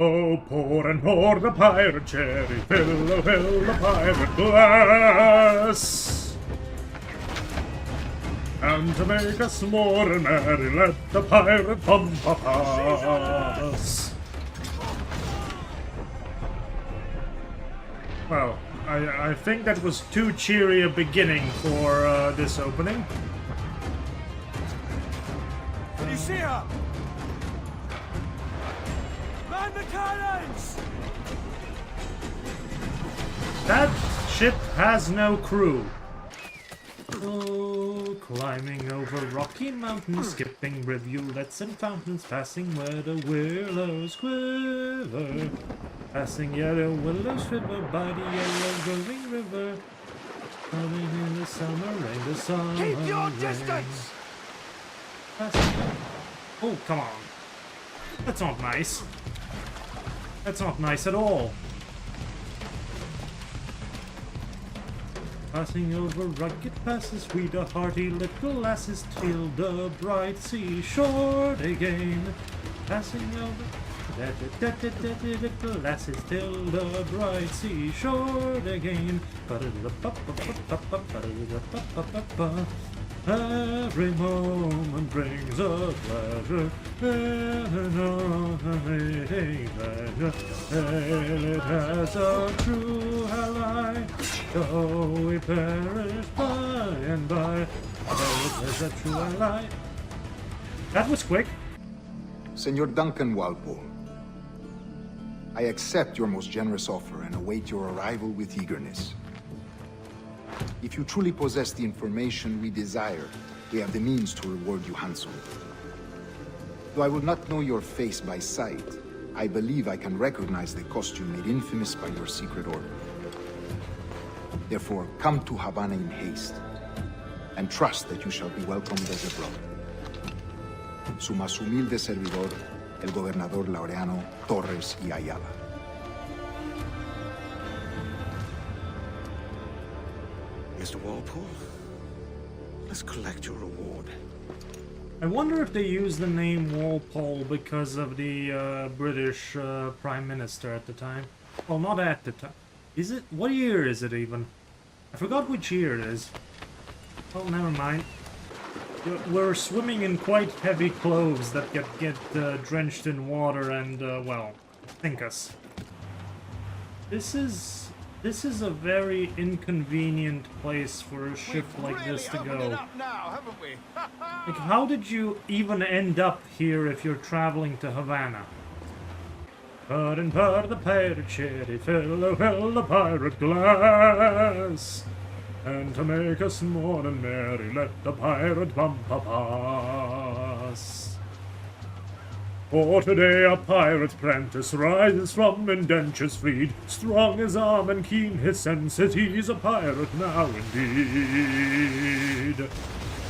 Oh, pour and pour the pirate cherry, fill the pirate glass. And to make us more merry, let the pirate pump us. Well, I think that was too cheery a beginning for this opening. You see her? Man the cannons! That ship has no crew. Oh, climbing over rocky mountains, skipping rivulets and fountains, passing where the willows quiver. Passing yellow willows shiver by the yellow growing river. Coming in the summer rain, the summer rain. Keep your distance! Oh, come on. That's not nice. That's not nice at all. Passing over rugged passes, we the hearty little lasses till the bright seashore again. Passing over little lasses till the bright seashore again. Every moment brings a pleasure, and pleasure. It has a true ally, though we perish by and by. It has a true ally. That was quick. Senor Duncan Walpole, I accept your most generous offer and await your arrival with eagerness. If you truly possess the information we desire, we have the means to reward you handsomely. Though I will not know your face by sight, I believe I can recognize the costume made infamous by your secret order. Therefore, come to Havana in haste, and trust that you shall be welcomed as a brother. Su más humilde servidor, el gobernador Laureano Torres y Ayala. Mr. Walpole, let's collect your reward. I wonder if they use the name Walpole because of the British Prime Minister at the time. Well, not at the time. Is it? What year is it even? I forgot which year it is. Oh, never mind. We're swimming in quite heavy clothes that get drenched in water and, well, sink us. This is a very inconvenient place for a ship like this to go. Now, haven't we? Like, how did you even end up here if you're traveling to Havana? Put and put the pirate cherry, fill the pirate glass. And to make us more than merry, let the pirate bump us. For today a pirate prentice rises from indentures freed, strong his arm and keen his sense, he's a pirate now indeed.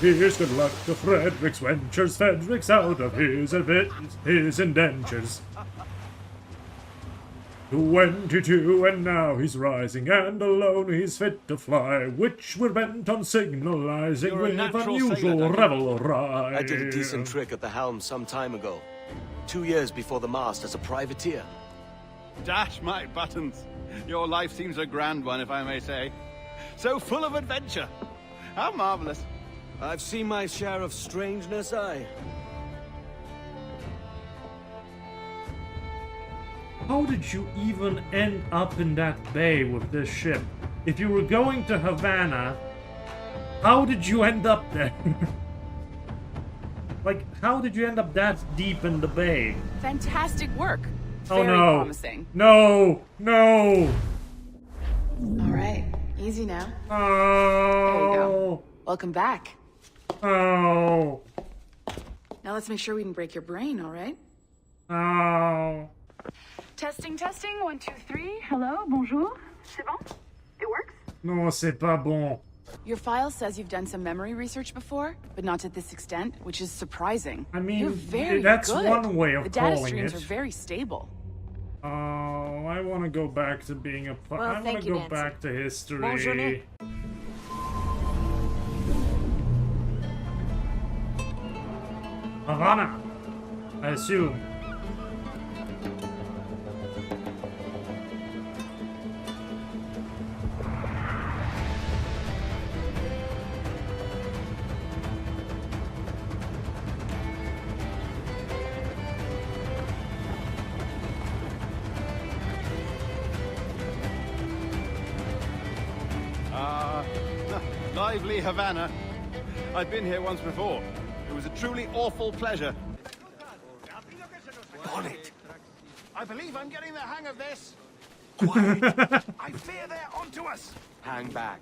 Here's good luck to Frederick's ventures, Frederick's out of his indentures. 22 and now he's rising, and alone he's fit to fly, which we're bent on signalizing with unusual revelry. I did a decent trick at the helm some time ago. 2 years before the mast as a privateer. Dash my buttons. Your life seems a grand one, if I may say. So full of adventure. How marvelous. I've seen my share of strangeness, aye. How did you even end up in that bay with this ship? If you were going to Havana, how did you end up there? Like, how did you end up that deep in the bay? Fantastic work. Oh, Very no. promising. No! No! All right, easy now. Oh! There you go. Welcome back. Oh! Now let's make sure we can break your brain, all right? Oh! Testing, 1, 2, 3. Hello, bonjour. C'est bon? It works? Non, c'est pas bon. Your file says you've done some memory research before, but not to this extent, which is surprising. I mean, you're very that's good. one way of the data calling streams it. are very stable. Oh, I want to go back to being a Well, I want thank to you, go Nancy. back to history. Bonne journée. Havana, I assume. lively Havana. I've been here once before. It was a truly awful pleasure. Bonnet! I believe I'm getting the hang of this. Quiet! I fear they're onto us! Hang back.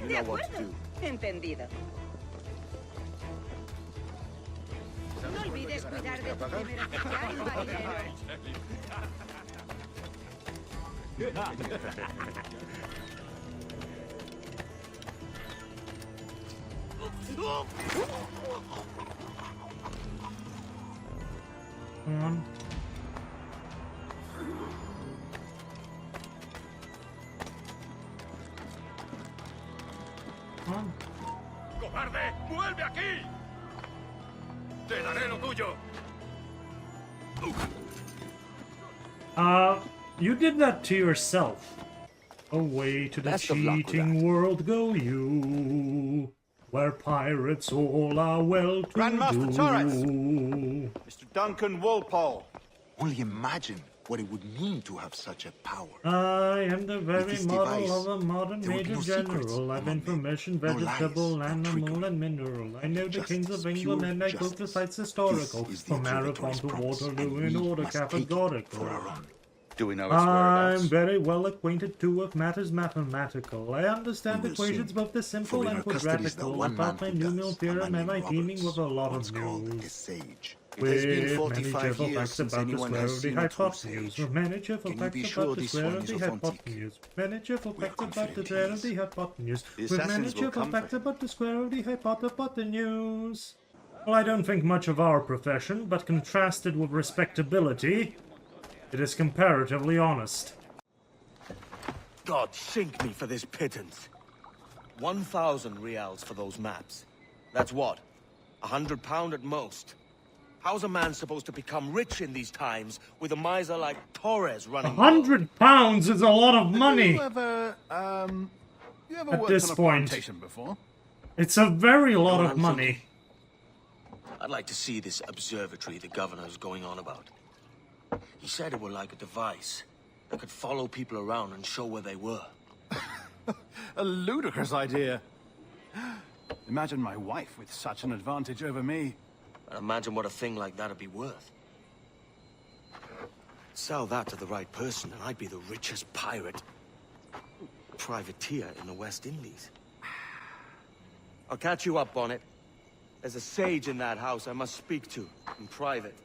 You know what to do. Entendido. No olvides cuidar de tu beneficiario marinero. Come on. Come on. ¡Cobarde! ¡Vuelve aquí! ¡Te daré lo tuyo! You did that to yourself. Away to the Best of luck with cheating that. world go you, where pirates all are well to Grandmaster do. Torres! Mr. Duncan Walpole. Only imagine what it would mean to have such a power. I am the very this model device, of a modern there would be major no secrets general. I've among information, men, no vegetable, lies, no animal, trickery. and mineral. I know the Justice, kings of England pure and I go to justice. sites historical, This is the from Marathon observatory's to promise, Waterloo and in we order must take it categorical. for our own. Do we know its I'm whereabouts? very well acquainted too with matters mathematical. I understand We will equations soon, both the simple for in and our custody is the quadratical. one man About my who numeral does, a theorem man am I named teeming Roberts, with a lot once of called a news. sage. It has been With many 45 cheerful years facts since about the anyone square has of the seen a true hypotenuse. sage. With many cheerful Can you facts be about sure the this square one of is the authentic? hypotenuse. Many cheerful We are facts about the confident square it of the is. hypotenuse. The With many assassins will cheerful come facts for about the square of the hypotenuse. Well, I don't think much of our profession, but contrasted with respectability, it is comparatively honest. God sink me for this pittance. 1,000 reals for those maps. That's what? £100 at most. How's a man supposed to become rich in these times with a miser like Torres running? £100 is a lot of money! You ever At worked this on a point. plantation before? It's a very lot what of I'm money. thinking? I'd like to see this observatory the governor's going on about. He said it were like a device that could follow people around and show where they were. A ludicrous idea. Imagine my wife with such an advantage over me. And imagine what a thing like that'd be worth. Sell that to the right person and I'd be the richest pirate, privateer in the West Indies. I'll catch you up on it. There's a sage in that house I must speak to in private.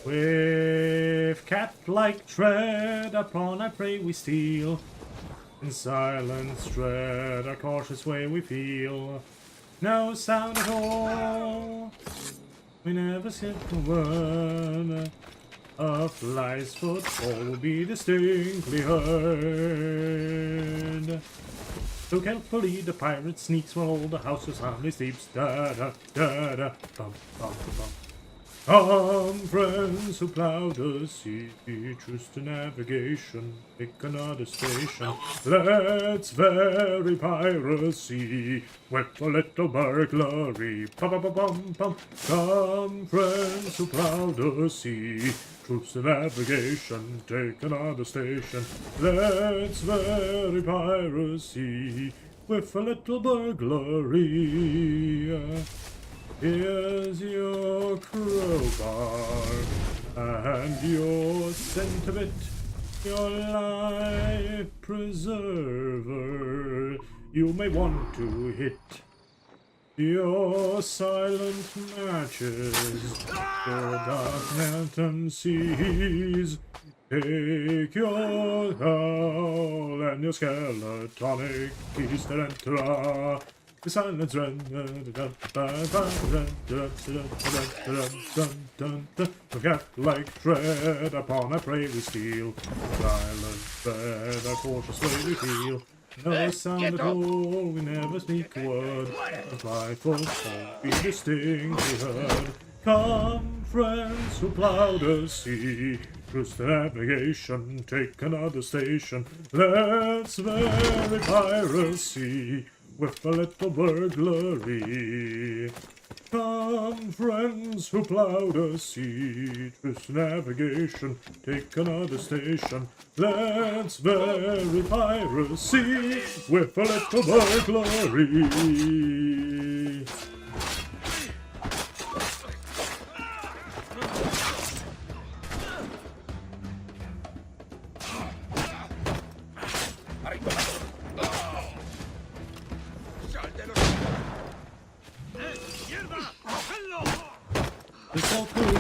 With cat-like tread upon I pray we steal. In silence tread our cautious way we feel. No sound at all. We never skip a word. A fly's footfall will be distinctly heard. So carefully the pirate sneaks while all the house so soundly sleeps. Da da da da bum bum bum. Come, friends who plough the sea, choose to navigation, pick another station. Let's vary piracy with a little burglary. Pum pum pum pum. Come, friends who plough the sea, choose to navigation, take another station. Let's vary piracy with a little burglary. Here's your crowbar and your scent of it, your life preserver. You may want to hit your silent matches, your dark mountain seas. Take your howl and your skeletonic keys to enter. The silence forget like tread upon a prey we steal. Silent tread, a cautious way we feel. No sound at all, we never speak a word. The frightful won't be distinctly heard. Come, friends who plough the sea, cruise the navigation, take another station. Let's vary piracy with a little burglary. Come, friends who plowed a sea, twist navigation, take another station. Let's bury piracy with a little burglary.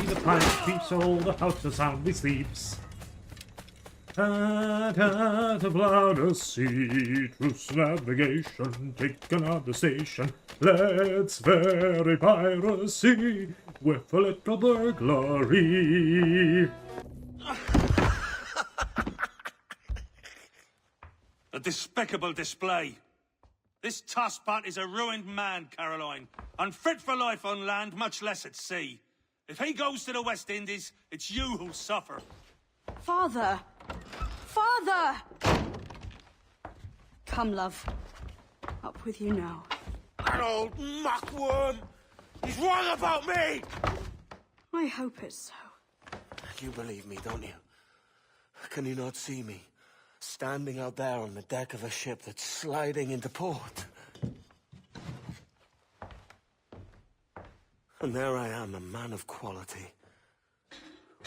The pirate keeps all the house soundly sleeps. To plough a sea, truce navigation, take another station. Let's bury piracy with a little burglary. A despicable display. This tosspot is a ruined man, Caroline. Unfit for life on land, much less at sea. If he goes to the West Indies, it's you who'll suffer. Father! Father! Come, love. Up with you now. That old muckworm! He's wrong about me! I hope it's so. You believe me, don't you? Can you not see me? Standing out there on the deck of a ship that's sliding into port. And there I am, a man of quality.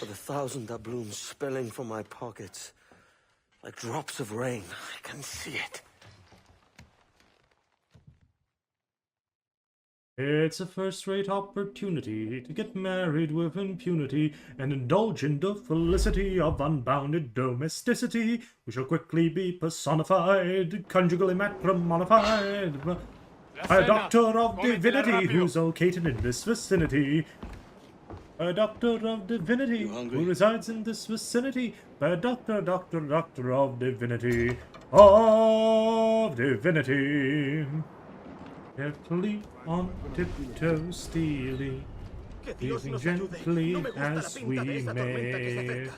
With 1,000 doubloons spilling from my pockets. Like drops of rain. I can see it. It's a first-rate opportunity to get married with impunity and indulge in the felicity of unbounded domesticity. We shall quickly be personified, conjugally matrimonified, by a doctor of divinity who's located in this vicinity. A doctor of divinity who resides in this vicinity. By a doctor of divinity. Of divinity. Carefully on tiptoe stealing, leaving gently as we may.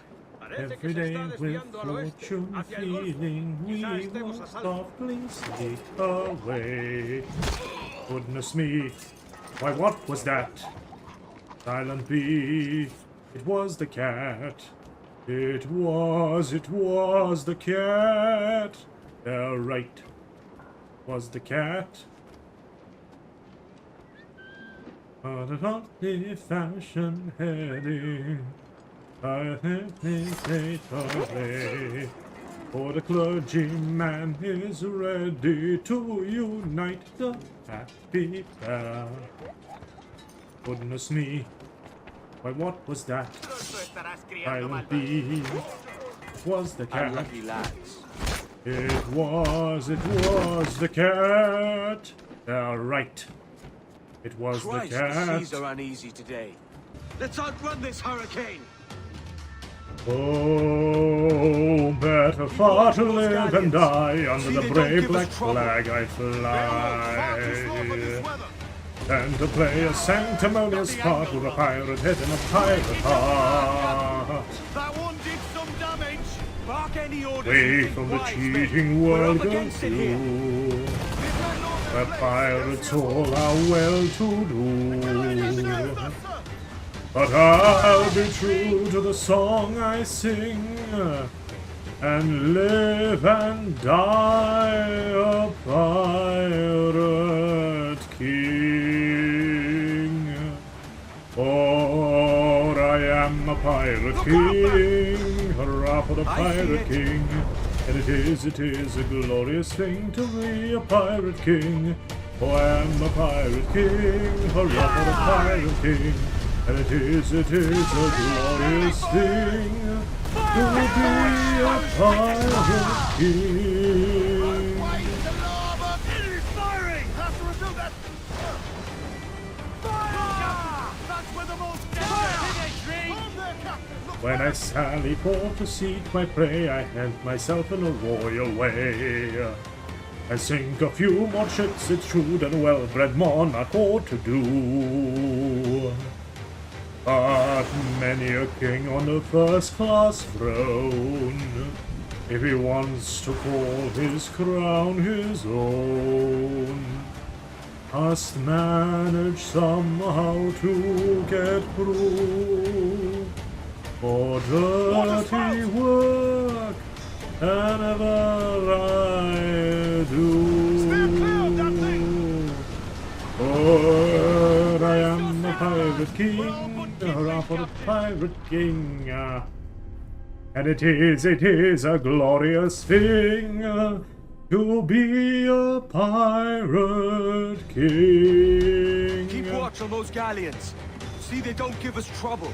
Every day with fortune feeling, we will softly sneak away. Goodness me, why what was that? Silent bee, it was the cat. It was the cat. They're right, was the cat. But a hotly fashion heading, I hesitate away. For the clergyman is ready to unite the happy pair. Goodness me, why what was that? Silent bee, was the cat. Unlucky lads. It was the cat. They're right. It was Christ, the cat. The seas are uneasy today. Let's outrun this hurricane. Oh, better far to live and die under the brave black flag I fly, than to play a sanctimonious part with a pirate head and a pirate heart. That one did some damage. Bark any orders. Away from the cheating world go through, where pirates all are well to do. But I'll be true to the song I sing, and live and die a pirate king. For I am a pirate king, hurrah for the pirate king. And it is a glorious thing to be a pirate king. For I am a pirate king, hurrah for the pirate king. And it is a glorious thing to be a pirate king. When I sally forth to seek my prey, I hand myself in a royal way. I sink a few more ships, it's true, than a well-bred monarch ought to do. But many a king on a first-class throne, if he wants to call his crown his own, Must manage somehow to get through. For dirty work, whenever I do. For I am a pirate king, hurrah for the pirate king. And it is a glorious thing to be a pirate king. Keep watch on those galleons. See they don't give us trouble.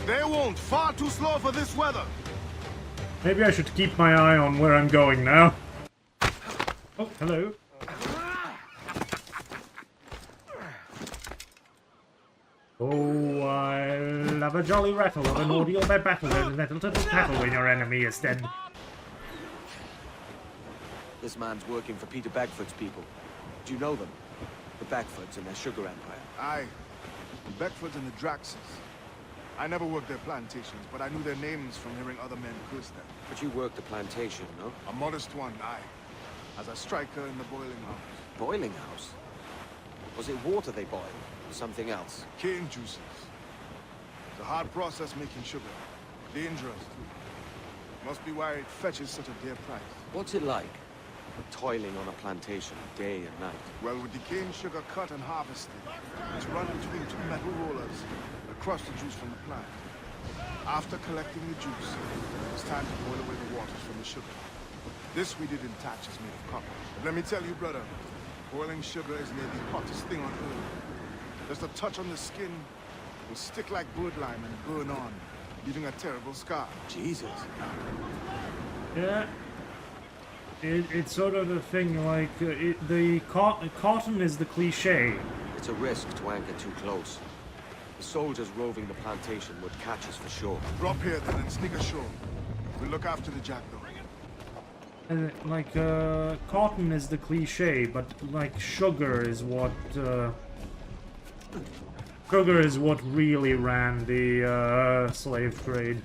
They won't. Far too slow for this weather. Maybe I should keep my eye on where I'm going now. Oh, hello. Oh, I love a jolly rattle of an ordeal by battle and metal to tattle when your enemy is dead. This man's working for Peter Beckford's people. Do you know them? The Beckfords and their sugar empire. Aye. The Beckfords and the Draxes. I never worked their plantations, but I knew their names from hearing other men curse them. But you worked the plantation, no? A modest one, aye. As a striker in the boiling house. Boiling house? Was it water they boiled? Or something else? Cane juices. It's a hard process making sugar. Dangerous, too. Must be why it fetches such a dear price. What's it like? Toiling on a plantation day and night. Well, with the cane sugar cut and harvested, it's run between two metal rollers that crush the juice from the plant. After collecting the juice, it's time to boil away the waters from the sugar. This we did in thatches made of copper. But let me tell you, brother, boiling sugar is near the hottest thing on earth. Just a touch on the skin will stick like birdlime and burn on, leaving a terrible scar. Jesus. Yeah. It's sort of the thing, like, cotton is the cliche. It's a risk to anchor too close. The soldiers roving the plantation would catch us for sure. Drop here then and sneak ashore. We'll look after the jackdaw. Cotton is the cliche, but, like, sugar is what really ran the, slave trade.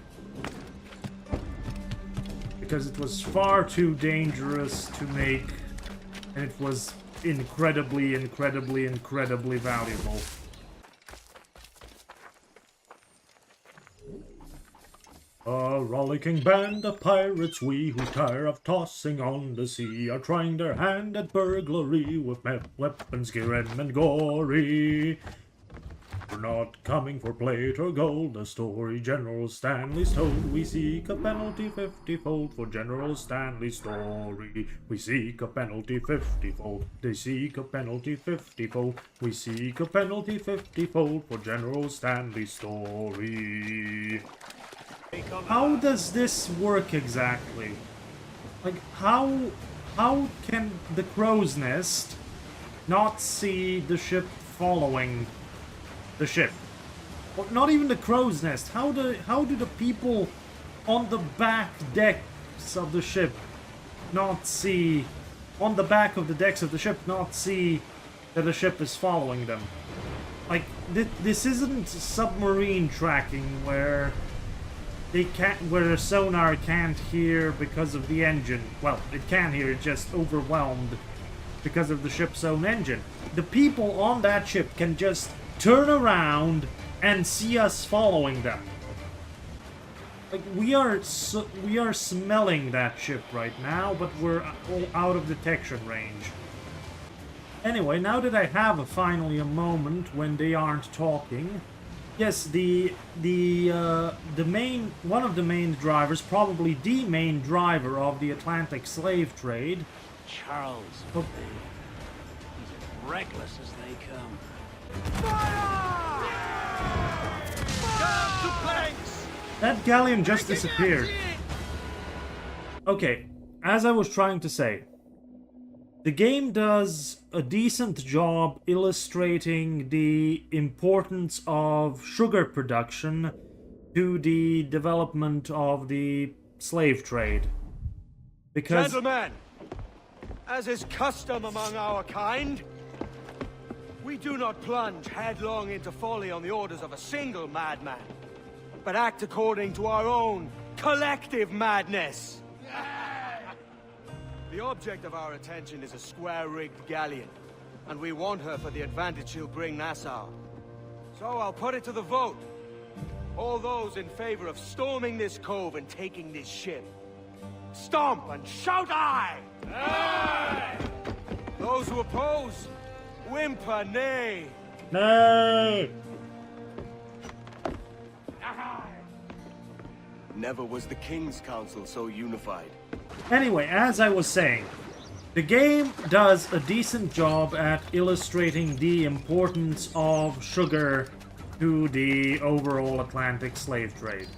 Because it was far too dangerous to make, and it was incredibly, incredibly, incredibly valuable. A rollicking band of pirates we, who tire of tossing on the sea, are trying their hand at burglary with weapons grim and gory. We're not coming for plate or gold, the story General Stanley's told. We seek a penalty 50-fold for General Stanley's story. We seek a penalty 50-fold. They seek a penalty 50-fold. We seek a penalty 50-fold for General Stanley's story. How does this work exactly? Like, how can the crow's nest not see the ship following the ship? Or not even the crow's nest. How do the people on the back decks of the ship not see, on the back of the decks of the ship, not see that the ship is following them? Like, this isn't submarine tracking where where the sonar can't hear because of the engine. Well, it can hear, it's just overwhelmed because of the ship's own engine. The people on that ship can just turn around and see us following them. Like, we are smelling that ship right now, but we're all out of detection range. Anyway, now that I have finally a moment when they aren't talking, yes, one of the main drivers, probably the main driver of the Atlantic slave trade. Charles, Oh. he's as reckless as they come. That galleon just disappeared. Okay, as I was trying to say, the game does a decent job illustrating the importance of sugar production to the development of the slave trade. Because... Gentlemen, as is custom among our kind, we do not plunge headlong into folly on the orders of a single madman, but act according to our own collective madness. The object of our attention is a square-rigged galleon, And we want her for the advantage she'll bring Nassau. So I'll put it to the vote. All those in favor of storming this cove and taking this ship, stomp and shout aye! Aye! Those who oppose, whimper nay! Nay! Never was the King's Council so unified. Anyway, as I was saying, the game does a decent job at illustrating the importance of sugar to the overall Atlantic slave trade.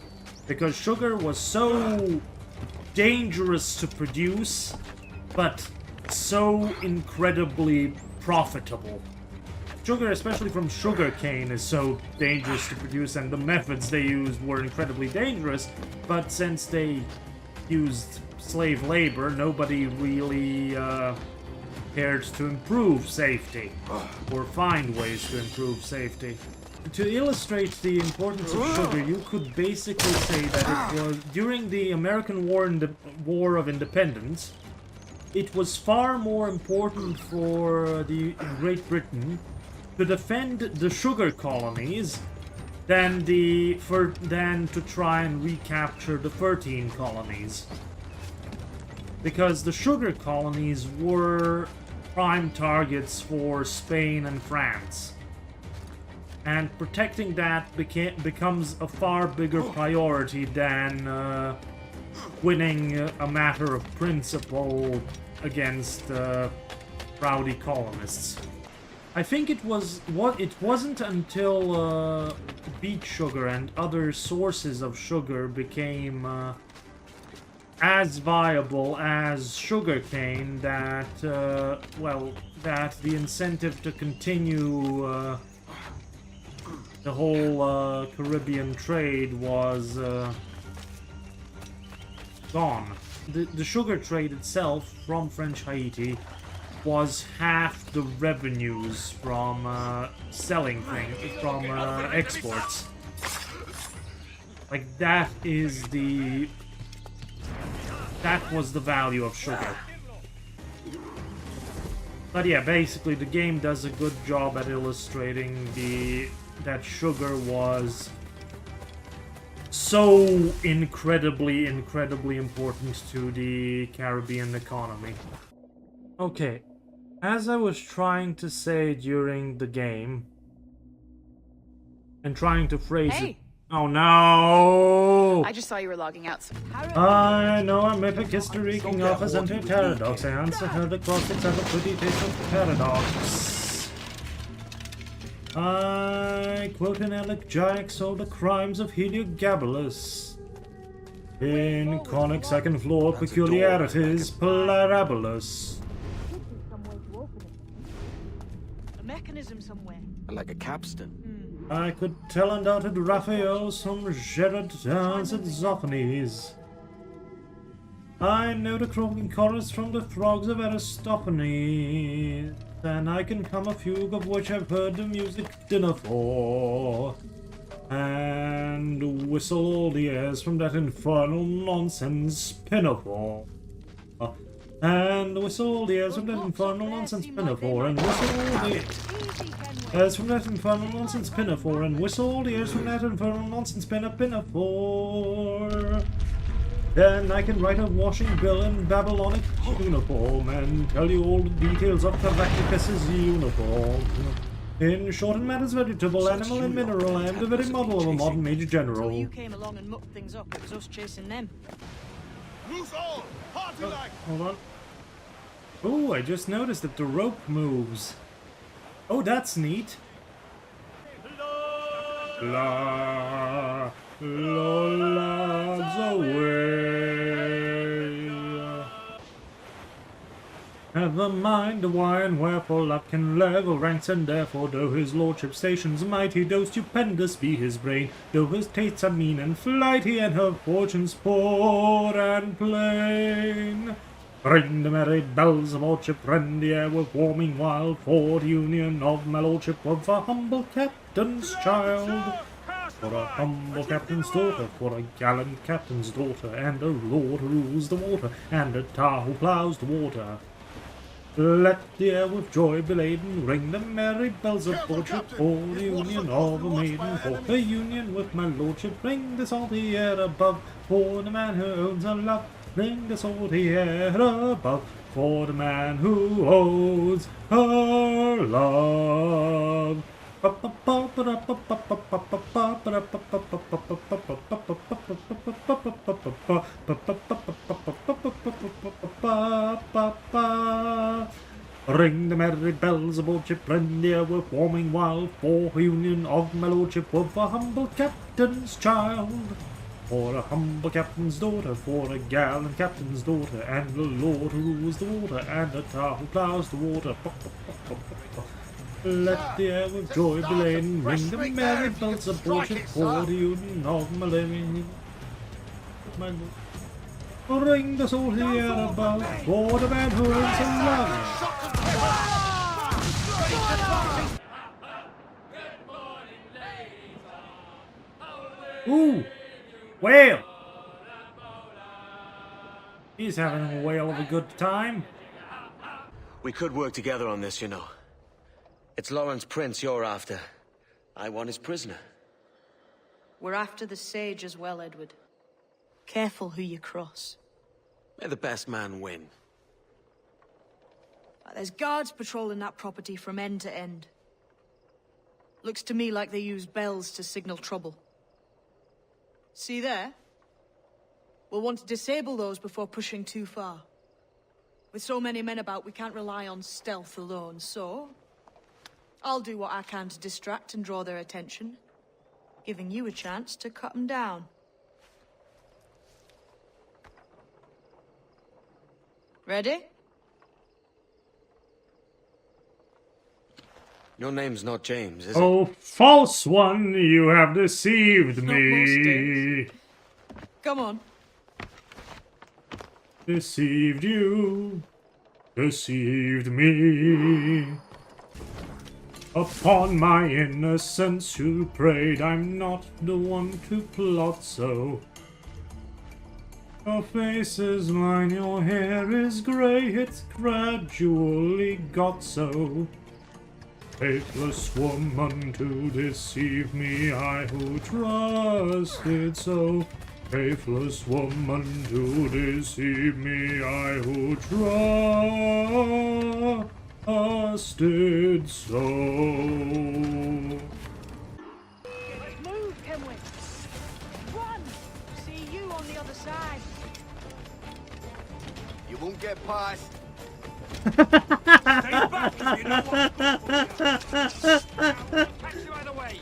Because sugar was so dangerous to produce, but so incredibly profitable. Sugar, especially from sugarcane, is so dangerous to produce, and the methods they used were incredibly dangerous, but since they used slave labor, nobody really cared to improve safety, or find ways to improve safety. To illustrate the importance of sugar, you could basically say that it was, during the American War of Independence, it was far more important for the Great Britain to defend the sugar colonies than to try and recapture the 13 colonies. Because the sugar colonies were prime targets for Spain and France. And protecting that becomes a far bigger priority than winning a matter of principle against rowdy colonists. I think it wasn't until beet sugar and other sources of sugar became as viable as sugarcane that that the incentive to continue the whole Caribbean trade was gone. The sugar trade itself from French Haiti was half the revenues from selling things, from exports. Like, that was the value of sugar. But yeah, basically the game does a good job at illustrating that sugar was so incredibly important to the Caribbean economy. Okay, as I was trying to say during the game, and trying to phrase it... Oh no! I just saw you were logging out. So I know I'm epic history king off as anti-paradox. I answer her the classics have a pretty taste of paradox. I quote an elegiac so the crimes of Heliogabalus. In conic second floor peculiarities parabolus. A mechanism somewhere. Like a capstan. I could tell undoubted Raphael some Gerard dance at Zophanes. I know the croaking chorus from the frogs of Aristophanes, and I can hum a fugue of which I've heard the music dinner for, and whistle all the airs from that infernal nonsense pinafore. And whistle all the airs from that infernal nonsense pinafore, and whistle all the airs from that infernal nonsense pinafore, and whistle all the airs from that infernal nonsense pinafore. Then I can write a washing bill in Babylonic uniform and tell you all the details of Caractacus's uniform. In short and matters vegetable, animal, and mineral, I am the very model of a modern major general. Until you came along and mucked things up, it was us chasing them. Loose all! Party like! Hold on. Oh, I just noticed that the rope moves. Oh, that's neat. La, lads away. Never mind why and wherefore love can level ranks, and therefore, though his lordship stations mighty, though stupendous be his brain, though his tastes are mean and flighty, and her fortunes poor and plain. Ring the merry bells of lordship, rend the air with warming while, for the union of my lordship of a humble captain's child. For a humble captain's daughter, for a gallant captain's daughter, and a lord who rules the water, and a tar who ploughs the water. Let the air with joy be laden, ring the merry bells of Lordship, for the union of a maiden, for the union with my lordship, ring the salty air above, for the man who owns a love, ring the salty air above, for the man who owns her love. Ring the merry bells of lordship, rend the air with warming wild, for a union of my lordship with a humble captain's child. For a humble captain's daughter, for a gallant captain's daughter, and a lord who rules the water, and a tar who plows the water. Let the air with joy be laden, ring the merry bells of lordship, for the union of my living. Ring the salty air above, for the man who owns a love. Ooh! Whale! He's having a whale of a good time. We could work together on this, you know. It's Lawrence Prince you're after. I want his prisoner. We're after the sage as well, Edward. Careful who you cross. May the best man win. There's guards patrolling that property from end to end. Looks to me like they use bells to signal trouble. See there? We'll want to disable those before pushing too far. With so many men about, we can't rely on stealth alone, so... I'll do what I can to distract and draw their attention, giving you a chance to cut them down. Ready? Your name's not James, is it? Oh, false one, you have deceived me. Come on. Deceived you, deceived me. Upon my innocence who prayed, I'm not the one to plot so. Your face is mine, your hair is grey, it's gradually got so. Faithless woman to deceive me, I who trusted so. Faithless woman to deceive me, I who trusted so. Let's move, can we? Run! See you on the other side. You won't get past. Stay back, you know what? Catch you either way.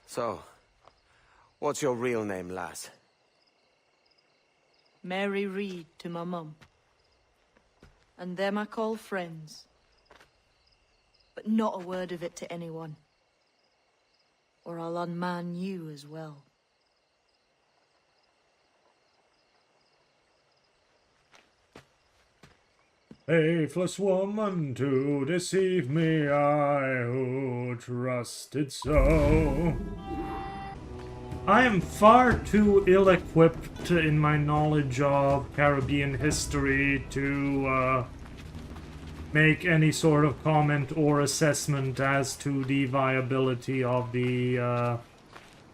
So, what's your real name, lass? Mary Reed to my mum. And them I call friends. But not a word of it to anyone. Or I'll unman you as well. Faithless woman to deceive me, I who trusted so. I am far too ill-equipped in my knowledge of Caribbean history to make any sort of comment or assessment as to the viability of the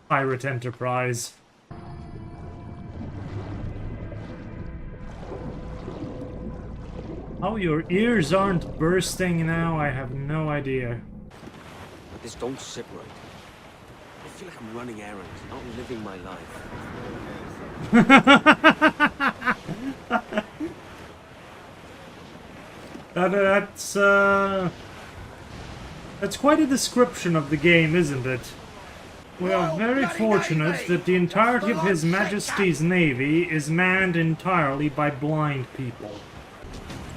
pirate enterprise. How your ears aren't bursting now, I have no idea. But this don't sit right. I feel like I'm running errands, not living my life. That's quite a description of the game, isn't it? We are very fortunate that the entirety of His Majesty's Navy is manned entirely by blind people.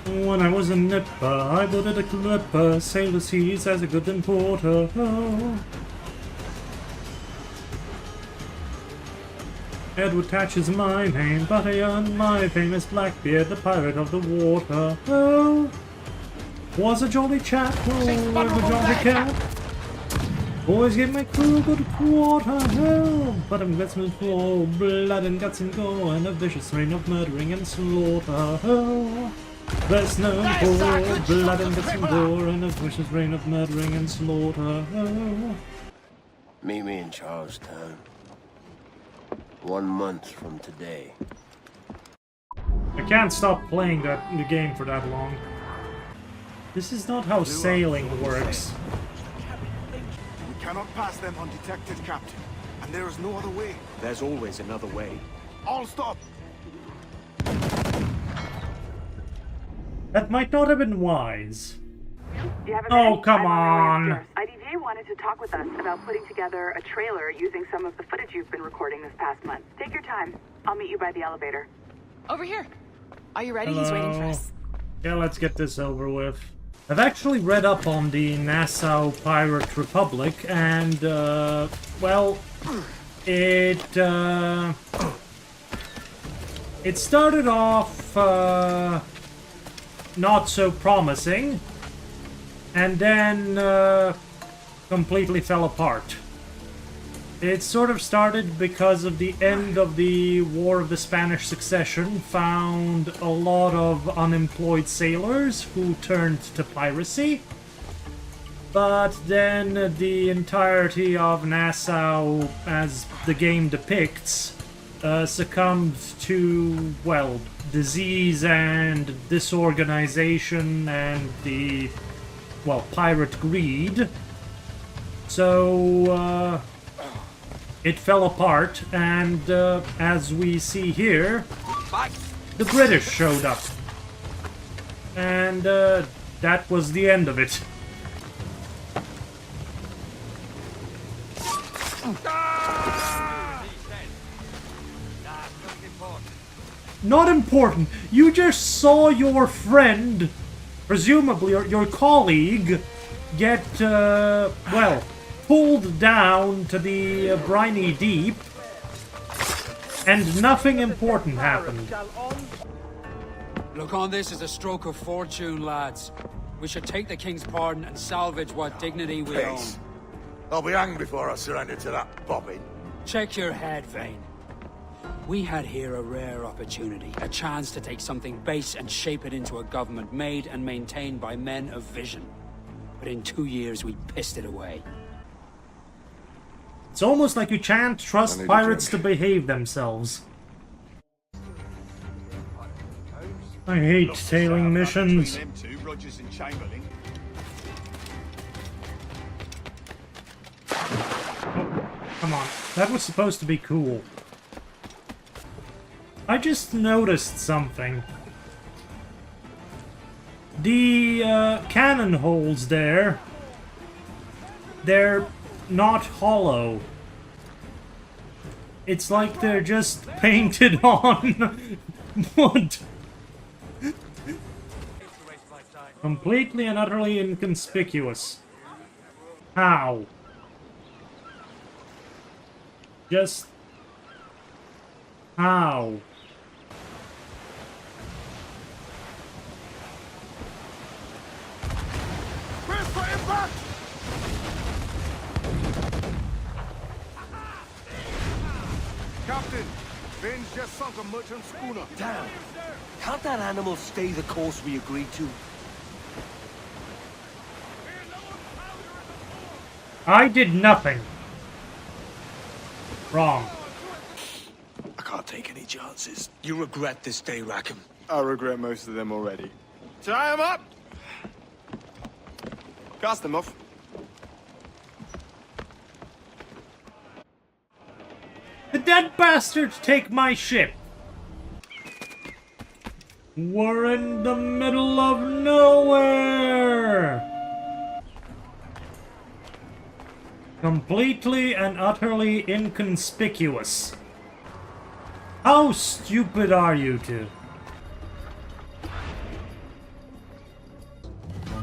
When I was a nipper, I boarded a clipper, sailed the seas as a good importer. Oh. Edward Tatch is my name, but I earned my famous Blackbeard, the pirate of the water. Oh, was a jolly chap, oh, was a jolly cat. Always give my crew a good quarter, oh, but I'm guessing for blood and guts and gore, and a vicious reign of murdering and slaughter, oh. Best known for blood and guts and gore, and a vicious reign of murdering and slaughter, oh. Meet me in Charlestown. 1 month from today. I can't stop playing the game for that long. This is not how sailing works. We cannot pass them undetected, Captain. And there is no other way. There's always another way. All stop! That might not have been wise. Do you have a Oh, minute? come I'm on. IDJ wanted to talk with us about putting together a trailer using some of the footage you've been recording this past month. Take your time. I'll meet you by the elevator. Over here. Are you ready? He's waiting for us. Yeah, let's get this over with. I've actually read up on the Nassau Pirate Republic, and, well, it started off, not so promising, and then, completely fell apart. It sort of started because of the end of the War of the Spanish Succession found a lot of unemployed sailors who turned to piracy. But then the entirety of Nassau, as the game depicts, succumbed to, well, disease and disorganization and the, well, pirate greed. So, it fell apart, and as we see here, the British showed up. And that was the end of it. Not important. You just saw your friend, presumably your colleague, get, well, pulled down to the briny deep, and nothing important happened. Look on this as a stroke of fortune, lads. We should take the king's pardon and salvage what dignity we own. I'll be hanged before I surrender to that bobbin. Check your head, Vane. We had here a rare opportunity, a chance to take something base and shape it into a government made and maintained by men of vision. But in 2 years, we pissed it away. It's almost like you can't trust pirates to behave themselves. I hate sailing missions. Oh, come on. That was supposed to be cool. I just noticed something. The cannon holes there, they're not hollow. It's like they're just painted on wood. Completely and utterly inconspicuous. How? Just... how? Where's for impact? Captain, Vane's just sunk a merchant schooner. Damn! Can't that animal stay the course we agreed to? I did nothing. Wrong. I can't take any chances. You regret this day, Rackham. I regret most of them already. Tie him up! Cast them off. The dead bastards take my ship! We're in the middle of nowhere! Completely and utterly inconspicuous. How stupid are you two?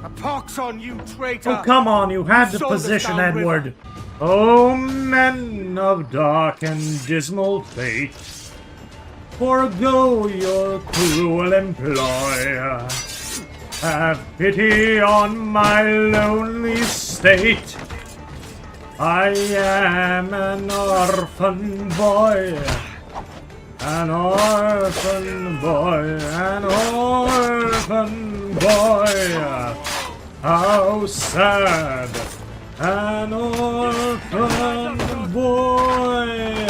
A pox on you, traitor! Oh, come on, you had the Sold us position, down Edward. river. O men of dark and dismal fate, forego your cruel employ. Have pity on my lonely state. I am an orphan boy. An orphan boy, an orphan boy. How sad. An orphan boy.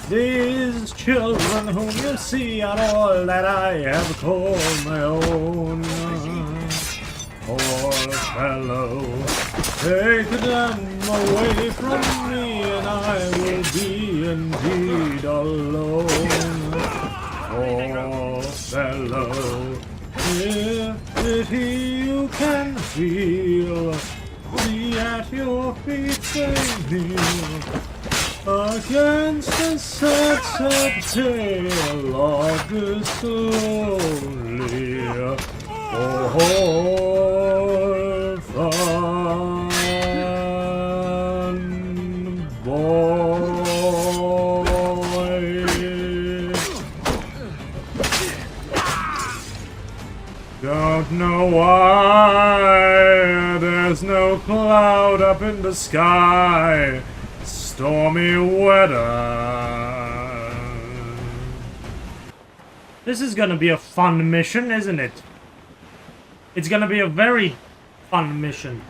These children whom you see are all that I have called my own. Poor fellow, take them away from me and I will be indeed alone. Poor fellow, if pity you can feel, see at your feet they kneel. Against the sad, sad tale of this lonely orphan boy. Don't know why there's no cloud up in the sky. Stormy weather. This is gonna be a fun mission, isn't it? It's gonna be a very fun mission.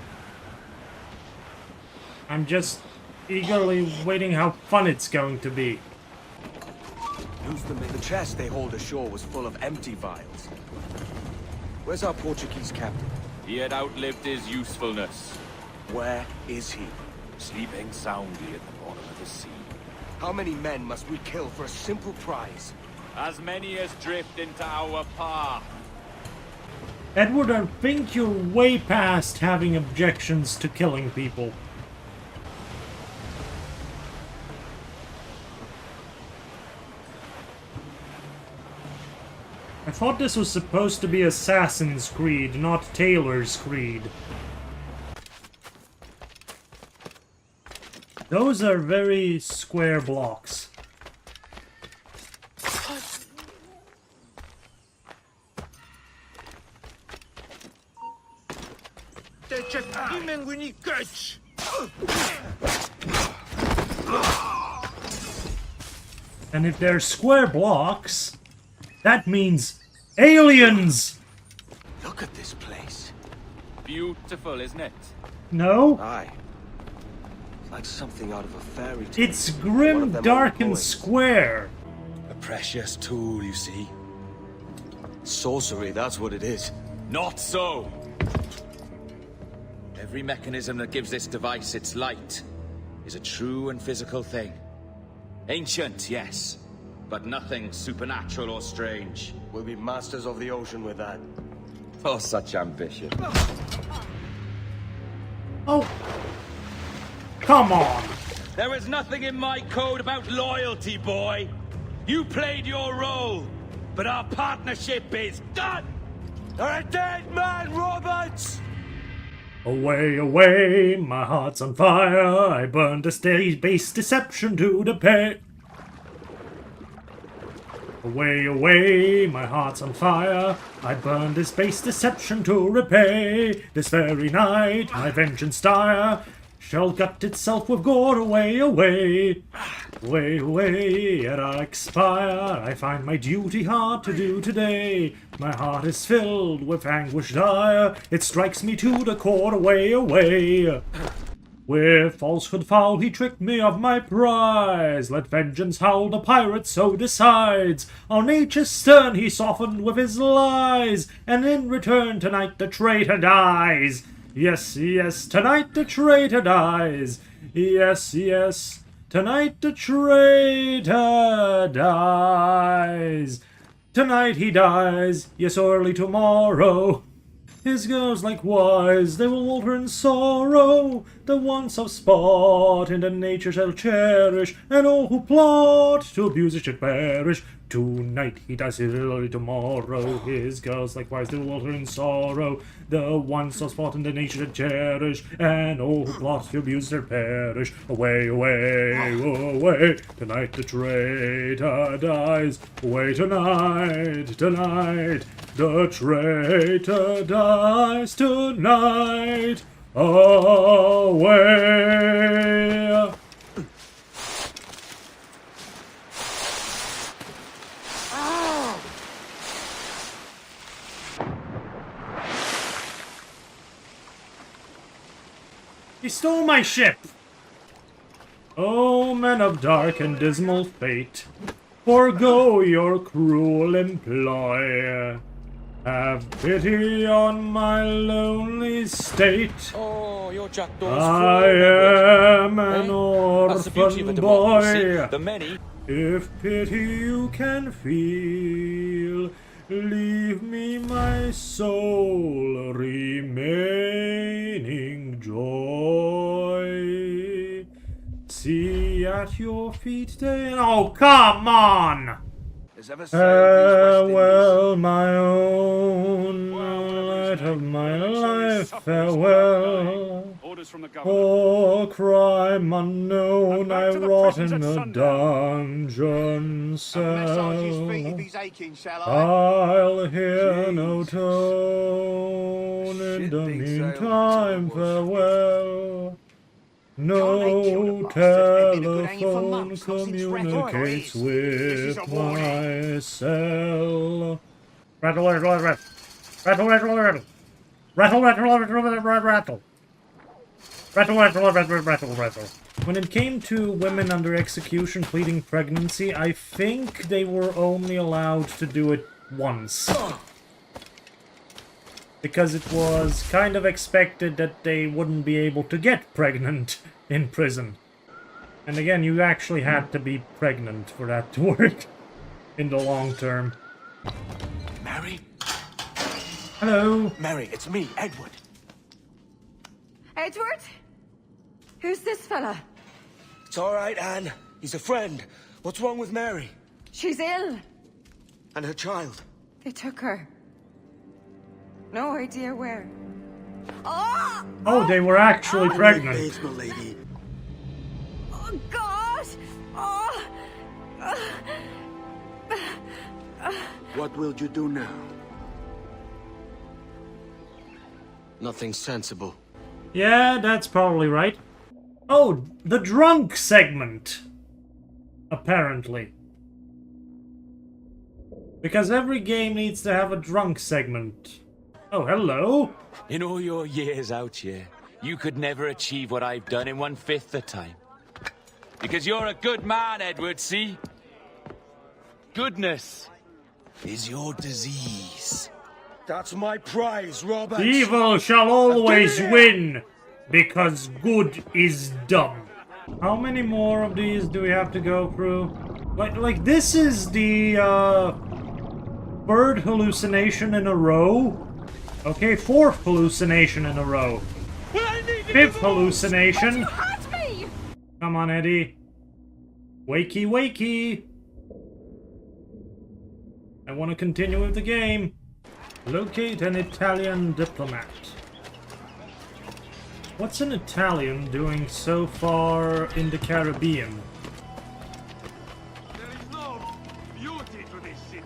I'm just eagerly waiting how fun it's going to be. The chest they hauled ashore was full of empty vials. Where's our Portuguese captain? He had outlived his usefulness. Where is he? Sleeping soundly at the bottom of the sea. How many men must we kill for a simple prize? As many as drift into our path. Edward, I think you're way past having objections to killing people. I thought this was supposed to be Assassin's Creed, not Taylor's Creed. Those are very square blocks. And if they're square blocks, that means aliens! Look at this place. Beautiful, isn't it? No? Aye. Like something out of a fairy tale. It's grim, dark, and square. A precious tool, you see. Sorcery, that's what it is. Not so! Every mechanism that gives this device its light is a true and physical thing. Ancient, yes, but nothing supernatural or strange. We'll be masters of the ocean with that. For such ambition. Oh. Come on. There is nothing in my code about loyalty, boy. You played your role, but our partnership is done. You're a dead man, Roberts! Away, away, my heart's on fire. I burned a base deception to the pay. Away, away, my heart's on fire. I burned this base deception to repay. This very night, my vengeance dire shall gut itself with gore. Away, away, away, away, ere I expire. I find my duty hard to do today. My heart is filled with anguish dire. It strikes me to the core. Away, away. With falsehood foul he tricked me of my prize. Let vengeance howl, the pirate so decides. On nature's stern he softened with his lies, and in return tonight the traitor dies. Yes, yes, tonight the traitor dies. Yes, yes, tonight the traitor dies. Tonight he dies, yes, early tomorrow. His girls likewise, they will walter in sorrow. The wants of sport in the nature shall cherish, and all who plot to abuse it should perish. tonight, he dies early tomorrow. His girls likewise do alter in sorrow. The ones so fought in the nation to cherish, and all who plot to abuse their perish. Away, away, away, tonight the traitor dies. Away tonight, tonight, the traitor dies tonight. Away. He stole my ship! O men of dark and dismal fate, forego your cruel employ. Have pity on my lonely state. Oh, your jackdaws. I am an orphan boy. The many. If pity you can feel, leave me my sole remaining joy. See at your feet day. Oh, come on! Farewell, my own light of my life, farewell. For crime unknown, I wrought in a dungeon cell. I'll hear no tone. In the meantime, farewell. No telephone communicates with my cell. Rattle, rattle, rattle. Rattle, rattle, rattle. Rattle, rattle, rattle, rattle. Rattle, rattle, rattle, rattle, rattle. When it came to women under execution pleading pregnancy, I think they were only allowed to do it once. Because it was kind of expected that they wouldn't be able to get pregnant in prison. And again, you actually had to be pregnant for that to work in the long term. Mary? Hello? Mary, it's me, Edward. Edward? Who's this fella? It's all right, Anne. He's a friend. What's wrong with Mary? She's ill. And her child? They took her. No idea where. Oh! Oh, they were actually pregnant. Babes, my lady. Oh, God! Oh! What will you do now? Nothing sensible. Yeah, that's probably right. Oh, the drunk segment. Apparently. Because every game needs to have a drunk segment. Oh, hello. In all your years out here, you could never achieve what I've done in 1/5 the time. Because you're a good man, Edward, see? Goodness is your disease. That's my prize, Robert. Evil shall always win, because good is dumb. How many more of these do we have to go through? Like this is the, third hallucination in a row. Okay, 4th hallucination in a row. 5th hallucination. Come on, Eddie. Wakey, wakey. I want to continue with the game. Locate an Italian diplomat. What's an Italian doing so far in the Caribbean? There is no beauty to this city.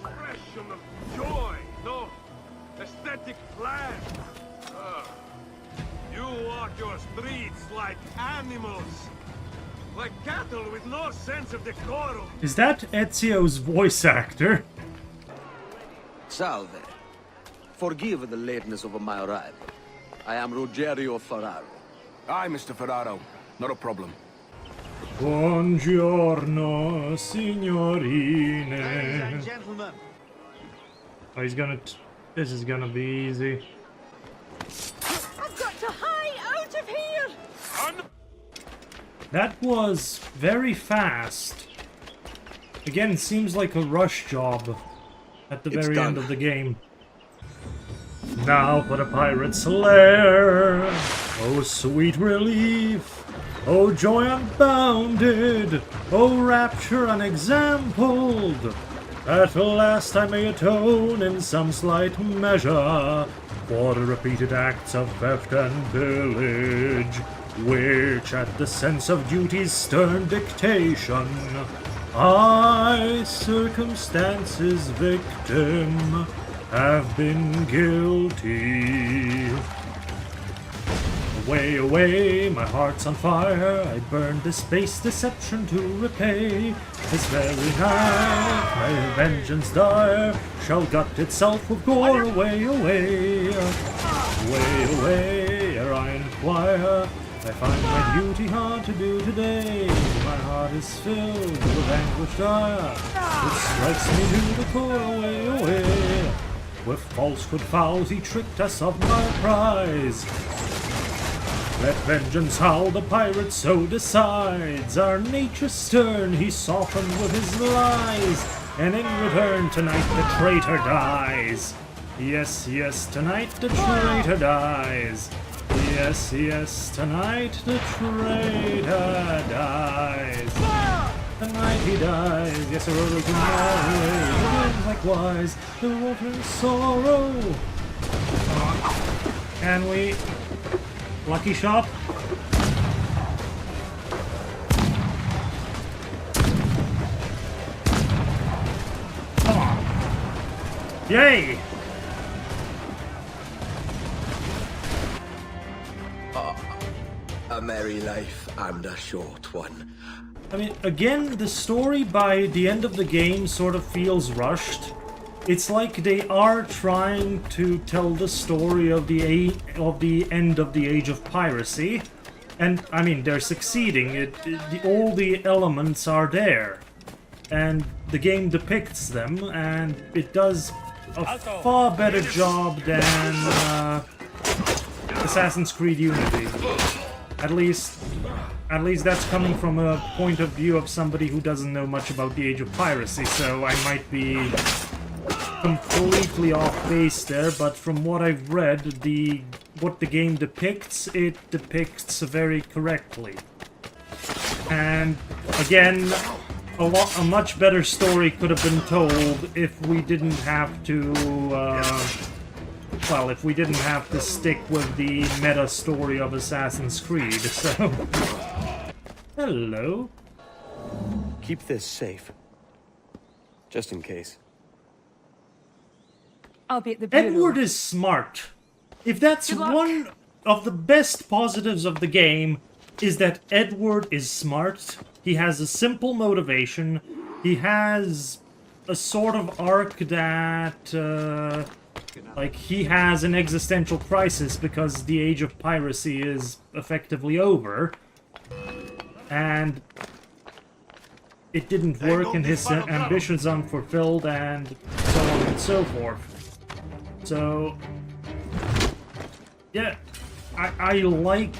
No expression of joy, no aesthetic plan. You walk your streets like animals. Like cattle with no sense of decorum. Is that Ezio's voice actor? Salve. Forgive the lateness of my arrival. I am Ruggiero Ferraro. Aye, Mr. Ferraro. Not a problem. Buongiorno, signorine. Ladies and gentlemen. Oh, he's gonna... This is gonna be easy. I've got to hide out of here! That was very fast. Again, seems like a rush job at the very end of the game. Now for the pirate's lair. Oh, sweet relief. Oh, joy unbounded! Oh, rapture unexampled! At last I may atone in some slight measure for the repeated acts of theft and pillage, which at the sense of duty's stern dictation I, circumstance's victim, have been guilty. Away, away, my heart's on fire, I burn this base deception to repay. This very night, my vengeance dire shall gut itself with gore. Away, away, away, away, ere I inquire, I find my duty hard to do today. My heart is filled with anguish dire, it strikes me to the core. Away, away, with falsehood fouls he tricked us of my prize. Let vengeance howl, the pirate so decides. Our nature stern he softened with his lies, and in return tonight the traitor dies. Yes, yes, tonight the traitor dies. Yes, yes, tonight the traitor dies. Tonight he dies. Yes, a road to Norway, again likewise, the water in sorrow. Can we... Lucky shot? Come on. Yay! A merry life and a short one. I mean, again, the story by the end of the game sort of feels rushed. It's like they are trying to tell the story of the end of the age of piracy, and I mean they're succeeding. All the elements are there, and the game depicts them, and it does a far better job than Assassin's Creed Unity. At least that's coming from a point of view of somebody who doesn't know much about the age of piracy, so I might be completely off base there, but from what I've read, what the game depicts, it depicts very correctly. And again, a much better story could have been told if we didn't have to, well, if we didn't have to stick with the meta story of Assassin's Creed, so... Hello. Keep this safe. Just in case. I'll be at the bureau. Edward is smart. If that's one of the best positives of the game, is that Edward is smart. He has a simple motivation. He has a sort of arc that, like, he has an existential crisis because the age of piracy is effectively over. And it didn't work, and his ambitions unfulfilled, and so on and so forth. So, yeah, I like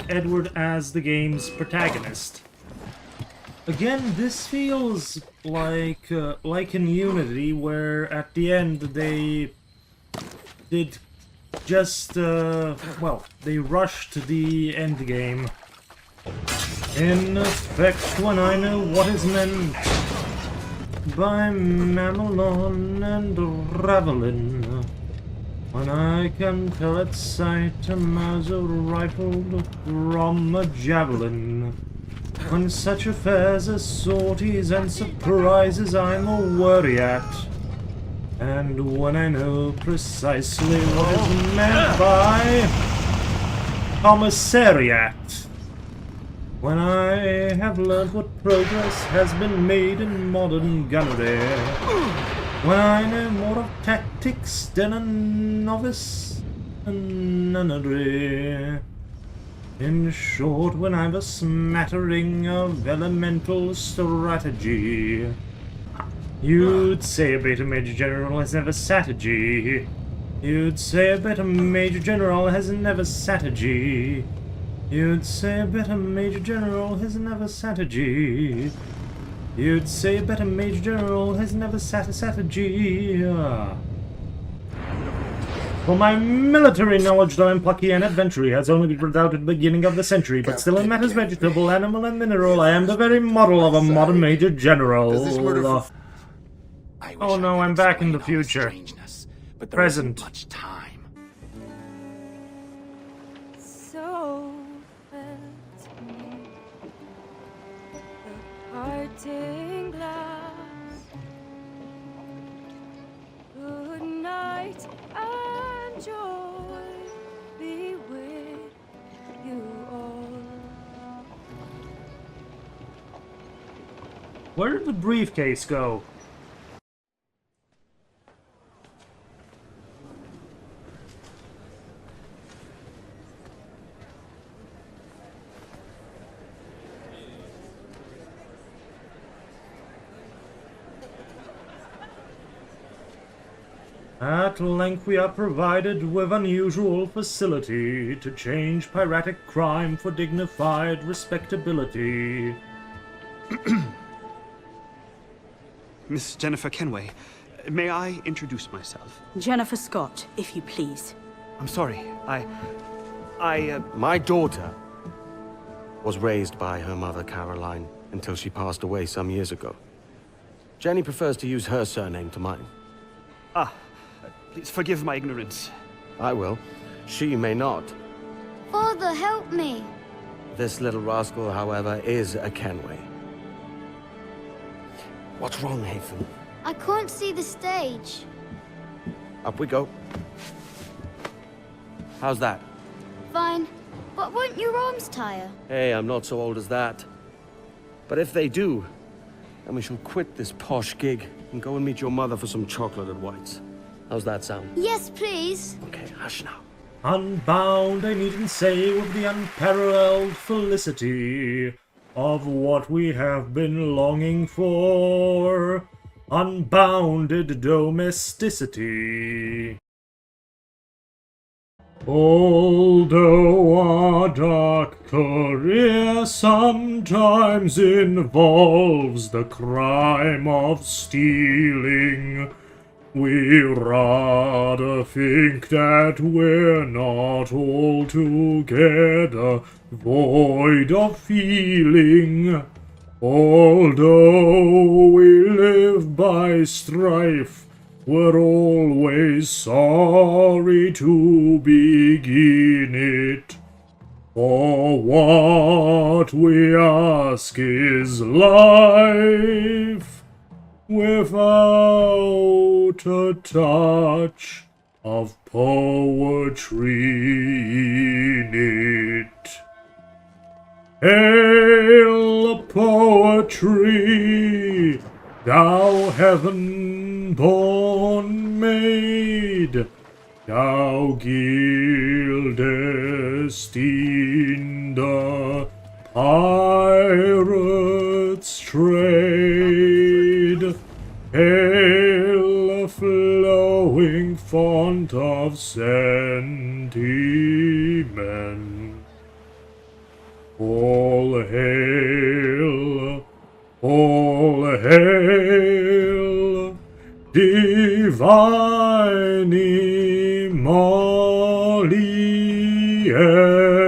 Edward as the game's protagonist. Again, this feels like in Unity, where at the end they did just well, they rushed the end game. In effect, when I know what is meant by Mamelon and Ravelin, when I can tell at sight a Mauser rifled from a javelin, when such affairs as sorties and surprises I'm a worry at, and when I know precisely what is meant by commissariat. When I have learned what progress has been made in modern gunnery, when I know more of tactics than a novice in nunnery, in short, when I've a smattering of elemental strategy, you'd say a beta Major General has never sat a G. You'd say a beta Major General has never sat a G. You'd say a better Major General has never sat a G. You'd say a better Major General has never sat a G. For my military knowledge, though I'm plucky and adventurous, has only been brought out at the beginning of the century, but still in matters vegetable, animal, and mineral, I am the very model of a modern major general. Oh no, I'm back in the future. But Present. much time. So felt me, the parting glass. Good night and joy be with you all. Where did the briefcase go? At length we are provided with unusual facility to change piratic crime for dignified respectability. Miss Jennifer Kenway, may I introduce myself? Jennifer Scott, if you please. I'm sorry, My daughter was raised by her mother, Caroline, until she passed away some years ago. Jenny prefers to use her surname to mine. Please forgive my ignorance. I will. She may not. Father, help me! This little rascal, however, is a Kenway. What's wrong, Hafen? I can't see the stage. Up we go. How's that? Fine, but won't your arms tire? Hey, I'm not so old as that. But if they do, then we shall quit this posh gig and go and meet your mother for some chocolate at White's. How's that sound? Yes, please. Okay, hush now. Unbound, I needn't say, with the unparalleled felicity of what we have been longing for. Unbounded domesticity. Although our dark career sometimes involves the crime of stealing, we rather think that we're not altogether void of feeling. Although we live by strife, we're always sorry to begin it. For what we ask is life, without a touch of poetry in it. Hail poetry, thou heaven-born maid, thou gildest in the pirate's trade. Hail, flowing font of sentiment. All hail, divine emollient.